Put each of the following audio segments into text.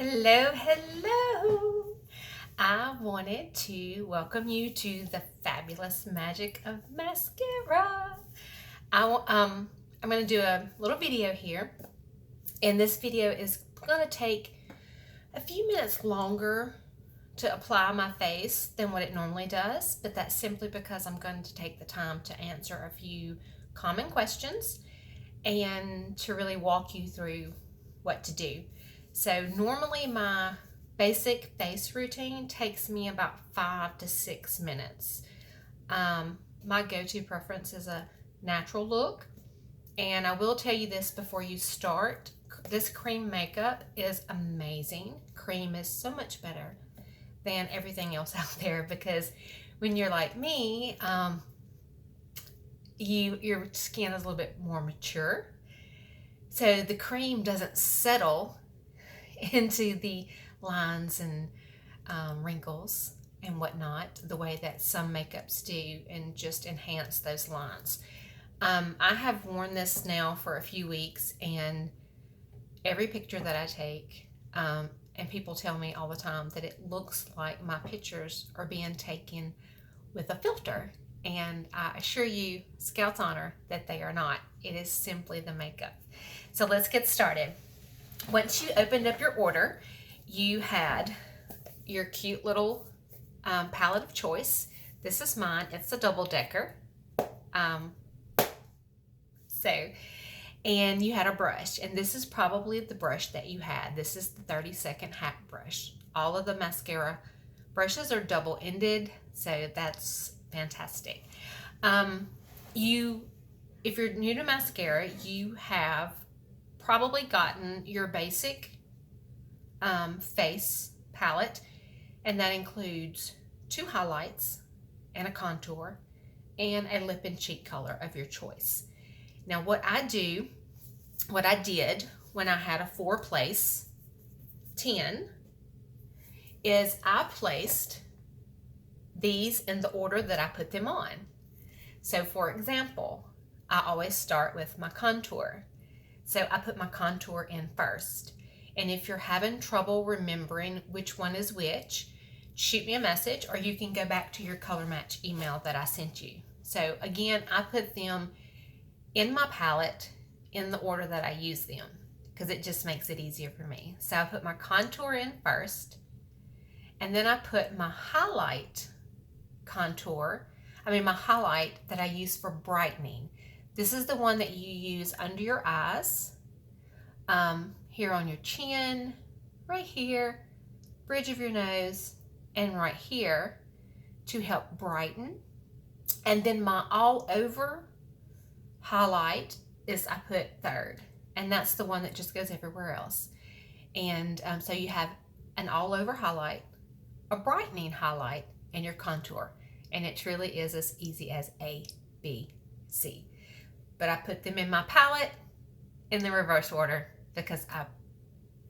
Hello, hello. I wanted to welcome you to the fabulous magic of mascara. I'm going to do a little video here, and this video is going to take a few minutes longer to apply my face than what it normally does, but that's simply because I'm going to take the time to answer a few common questions and to really walk you through what to do. So normally my basic face routine takes me about 5 to 6 minutes. My go-to preference is a natural look, and I will tell you this before you start. This cream makeup is amazing. Cream is so much better than everything else out there because when you're like me, your skin is a little bit more mature. So the cream doesn't settle into the lines and wrinkles and whatnot the way that some makeups do and just enhance those lines. I have worn this now for a few weeks, and every picture that I take, and people tell me all the time that it looks like my pictures are being taken with a filter. And I assure you, Scout's honor, that they are not. It is simply the makeup. So let's get started. Once you opened up your order, you had your cute little palette of choice. This is mine. It's a double-decker. And you had a brush, and this is probably the brush that you had. This is the 30-second hack brush. All of the mascara brushes are double-ended, so that's fantastic. If you're new to mascara, you have probably gotten your basic face palette, and that includes 2 highlights and a contour and a lip and cheek color of your choice. Now what I did when I had a 4-place 10 is I placed these in the order that I put them on. So for example, I always start with my contour. So I put my contour in first. And if you're having trouble remembering which one is which, shoot me a message, or you can go back to your color match email that I sent you. So again, I put them in my palette in the order that I use them because it just makes it easier for me. So I put my contour in first, and then I put my highlight my highlight that I use for brightening. This is the one that you use under your eyes, here on your chin, right here, bridge of your nose, and right here to help brighten. And then my all over highlight is I put third, and that's the one that just goes everywhere else. And so you have an all over highlight, a brightening highlight, and your contour. And it truly is as easy as A, B, C. But I put them in my palette in the reverse order because I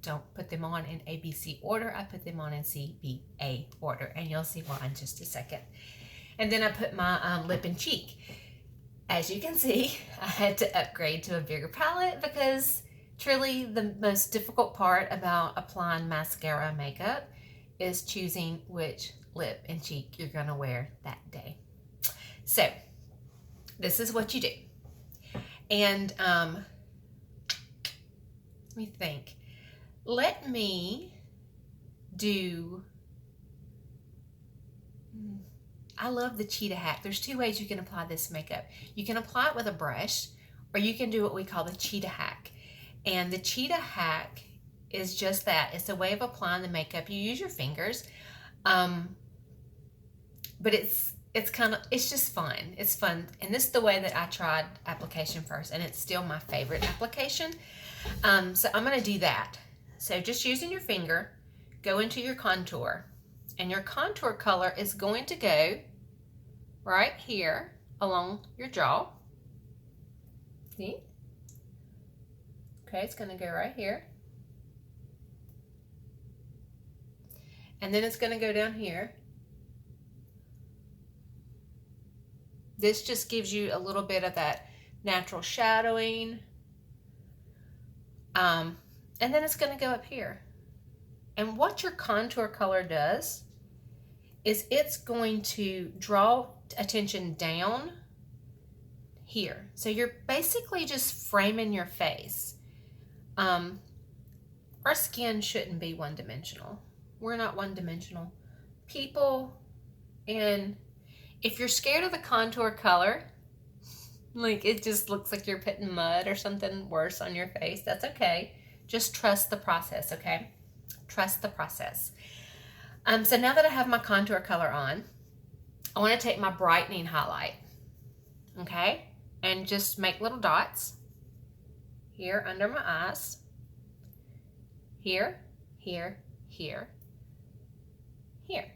don't put them on in A, B, C order. I put them on in C, B, A order. And you'll see why in just a second. And then I put my lip and cheek. As you can see, I had to upgrade to a bigger palette because truly the most difficult part about applying mascara makeup is choosing which lip and cheek you're going to wear that day. So this is what you do. And let me think. Let me do, I love the Cheetah Hack. There's 2 ways you can apply this makeup. You can apply it with a brush, or you can do what we call the Cheetah Hack. And the Cheetah Hack is just that. It's a way of applying the makeup. You use your fingers, but it's just fun. It's fun. And this is the way that I tried application first, and it's still my favorite application. So I'm going to do that. So just using your finger, go into your contour, and your contour color is going to go right here along your jaw. See? Okay, it's going to go right here. And then it's going to go down here. This just gives you a little bit of that natural shadowing. And then it's going to go up here. And what your contour color does is it's going to draw attention down here. So you're basically just framing your face. Our skin shouldn't be one-dimensional. We're not one-dimensional people. And if you're scared of the contour color, like it just looks like you're putting mud or something worse on your face, that's okay. Just trust the process, okay? Trust the process. So now that I have my contour color on, I want to take my brightening highlight, okay? And just make little dots here under my eyes. Here, here, here, here.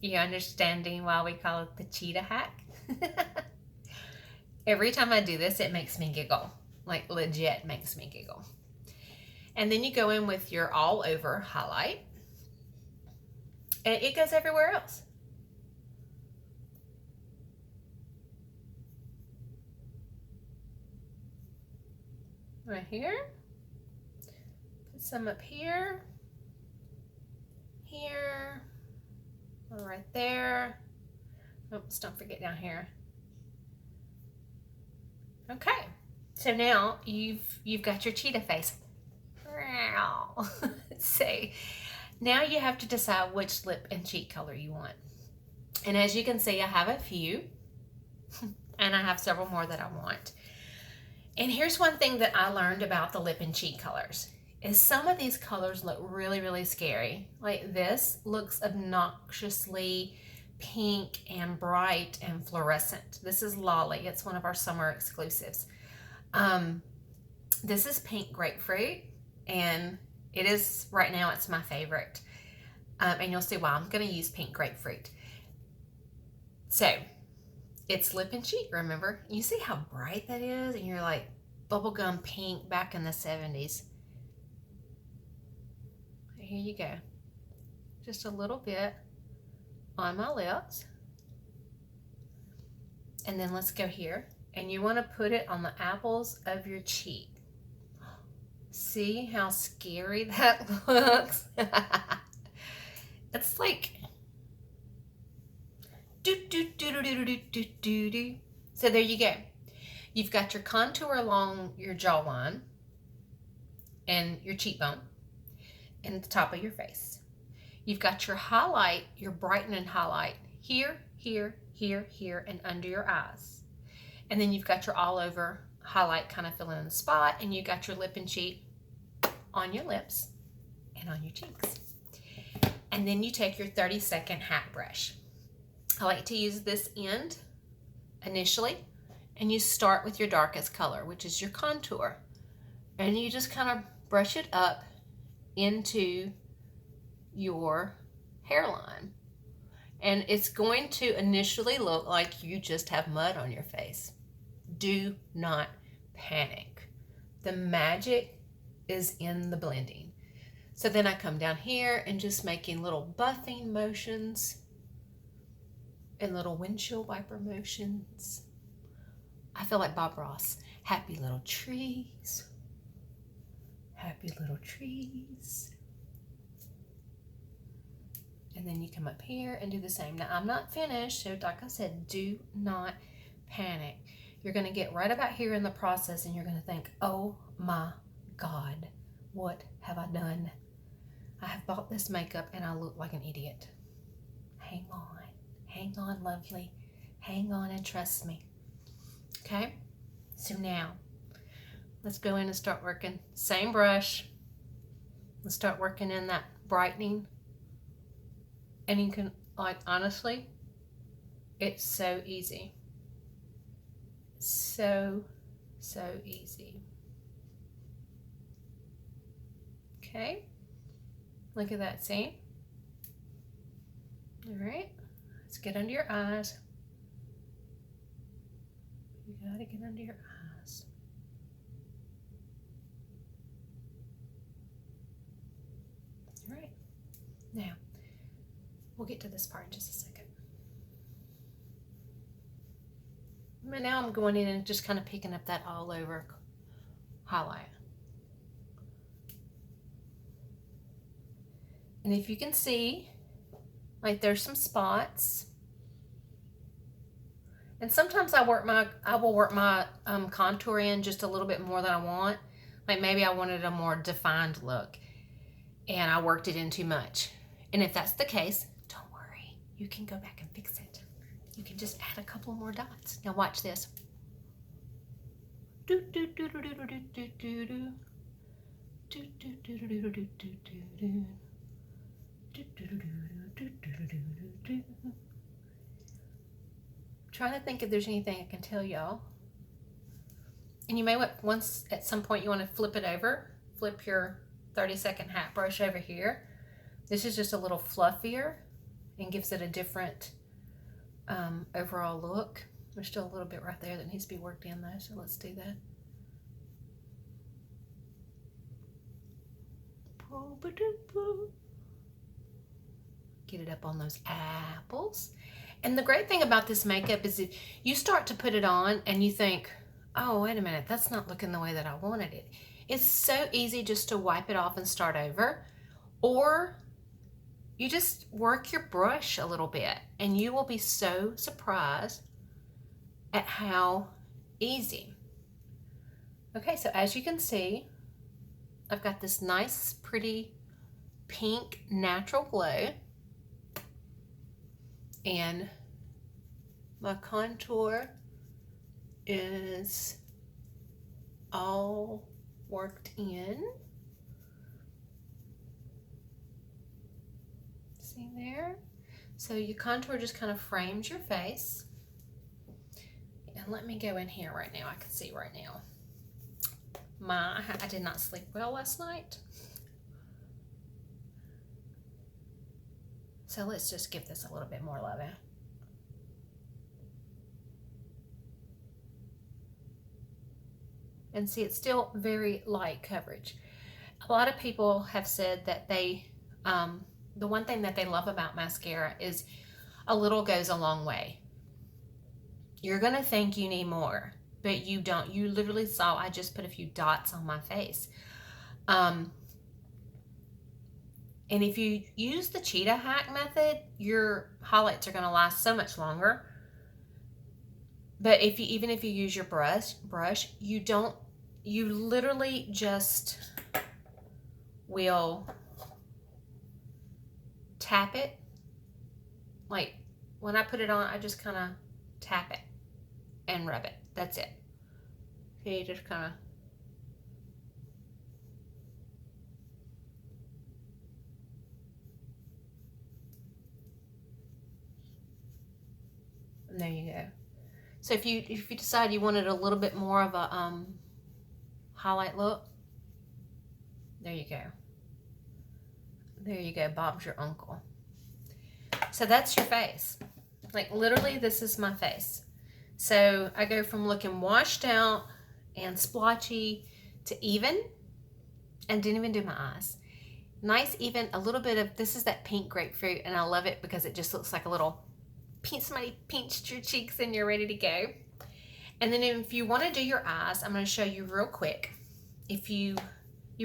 You understanding why we call it the Cheetah Hack? Every time I do this, it makes me giggle. Like legit makes me giggle. And then you go in with your all over highlight. And it goes everywhere else. Right here. Put some up here. Here. Right there. Oops, don't forget down here. Okay. So now you've got your cheetah face. So now you have to decide which lip and cheek color you want. And as you can see, I have a few, and I have several more that I want. And here's one thing that I learned about the lip and cheek colors is some of these colors look really, really scary. Like this looks obnoxiously pink and bright and fluorescent. This is Lolly. It's one of our summer exclusives. This is pink grapefruit, and it is, right now, it's my favorite. And you'll see why. I'm going to use pink grapefruit. So, it's lip and cheek, remember? You see how bright that is? And you're like bubblegum pink back in the 70s. Here you go. Just a little bit on my lips. And then let's go here. And you want to put it on the apples of your cheek. See how scary that looks? It's like do do do do do do do do do. So there you go. You've got your contour along your jawline and your cheekbone and the top of your face. You've got your highlight, your brightening highlight here, here, here, here, and under your eyes. And then you've got your all over highlight kind of filling in the spot, and you got your lip and cheek on your lips and on your cheeks. And then you take your 30-second hat brush. I like to use this end initially, and you start with your darkest color, which is your contour. And you just kind of brush it up into your hairline. And it's going to initially look like you just have mud on your face. Do not panic. The magic is in the blending. So then I come down here and just making little buffing motions and little windshield wiper motions. I feel like Bob Ross. Happy little trees. Happy little trees. And then you come up here and do the same. Now, I'm not finished, so like I said, do not panic. You're going to get right about here in the process, and you're going to think, oh my God, what have I done? I have bought this makeup, and I look like an idiot. Hang on, lovely. Hang on and trust me. Okay? So now, let's go in and start working. Same brush. Let's start working in that brightening. And you can, like, honestly, it's so easy. So easy. Okay. Look at that, see? All right. Let's get under your eyes. You gotta get under your eyes. All right. Now, we'll get to this part in just a second. But now I'm going in and just kind of picking up that all over highlight. And if you can see, like there's some spots. And sometimes I will work my contour in just a little bit more than I want. Like maybe I wanted a more defined look and I worked it in too much. And if that's the case, don't worry. You can go back and fix it. You can just add a couple more dots. Now watch this. Do do do do do do do do do. Do do do do do do do do. Do do do do do do do. Trying to think if there's anything I can tell y'all. And you may once at some point you want to flip it over. Flip your 30-second hat brush over here. This is just a little fluffier and gives it a different overall look. There's still a little bit right there that needs to be worked in though, so let's do that. Get it up on those apples. And the great thing about this makeup is if you start to put it on and you think, oh, wait a minute, that's not looking the way that I wanted it. It's so easy just to wipe it off and start over. Or you just work your brush a little bit and you will be so surprised at how easy. Okay, so as you can see, I've got this nice, pretty pink natural glow. And my contour is all worked in. See there? So your contour just kind of frames your face. And let me go in here right now. I can see right now. I did not sleep well last night. So let's just give this a little bit more love. And see, it's still very light coverage. A lot of people have said that they, the one thing that they love about mascara is a little goes a long way. You're gonna think you need more, but you don't. You literally saw I just put a few dots on my face. And if you use the Cheetah Hack method, your highlights are going to last so much longer. But even if you use your brush, you literally just will tap it. Like when I put it on, I just kind of tap it and rub it. That's it. So you just kind of. And there you go. So if you decide you wanted a little bit more of a highlight look, there you go. There you go. Bob's your uncle. So that's your face. Like literally, this is my face. So I go from looking washed out and splotchy to even, and didn't even do my eyes. Nice, even, a little bit of, this is that pink grapefruit, and I love it because it just looks like a little pink, somebody pinched your cheeks and you're ready to go. And then if you want to do your eyes, I'm going to show you real quick. If you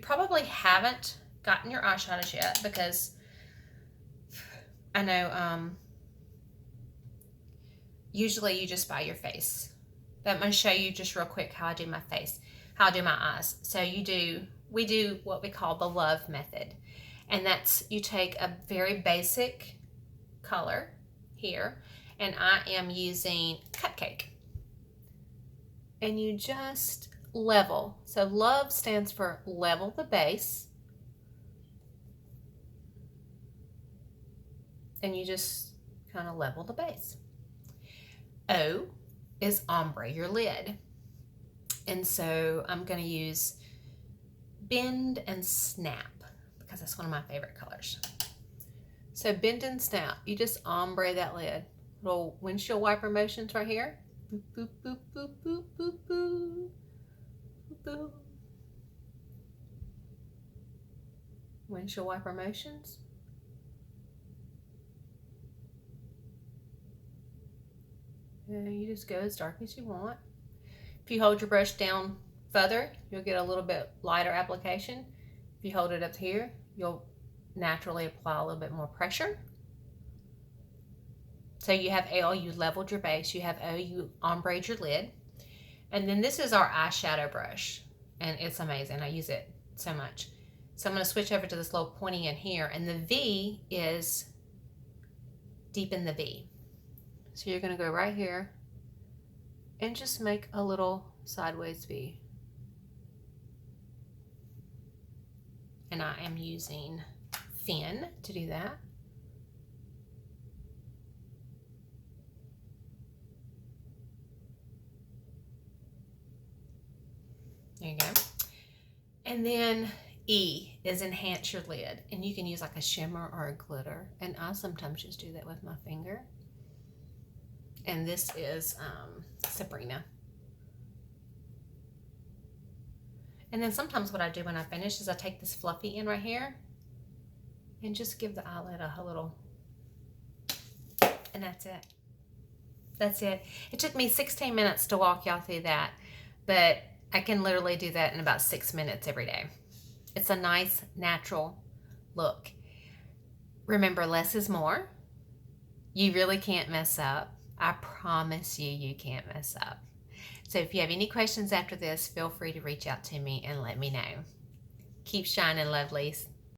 probably haven't gotten your eyeshadows yet, because I know usually you just buy your face. But I'm going to show you just real quick how I do my face, how I do my eyes. So we do what we call the love method. And that's, you take a very basic color here, and I am using Cupcake. And you just level. So love stands for level the base. And you just kind of level the base. O is ombre, your lid. And so I'm going to use Bend and Snap because that's one of my favorite colors. So Bend and Snap, you just ombre that lid. Little windshield wiper motions right here. Boop, boop, boop, boop, boop, boop, boop, boop. Windshield wiper motions. And you just go as dark as you want. If you hold your brush down further, you'll get a little bit lighter application. If you hold it up here, you'll naturally apply a little bit more pressure. So you have L, you leveled your base. You have O, you ombre your lid. And then this is our eyeshadow brush. And it's amazing. I use it so much. So I'm going to switch over to this little pointy in here. And the V is deepen the V. So you're going to go right here and just make a little sideways V. And I am using Thin to do that. There you go. And then E is enhance your lid. And you can use like a shimmer or a glitter. And I sometimes just do that with my finger. And this is Sabrina. And then sometimes what I do when I finish is I take this fluffy in right here and just give the eyelid a little, and that's it. That's it. It took me 16 minutes to walk y'all through that, but I can literally do that in about 6 minutes every day. It's a nice, natural look. Remember, less is more. You really can't mess up. I promise you, you can't mess up. So if you have any questions after this, feel free to reach out to me and let me know. Keep shining, lovelies.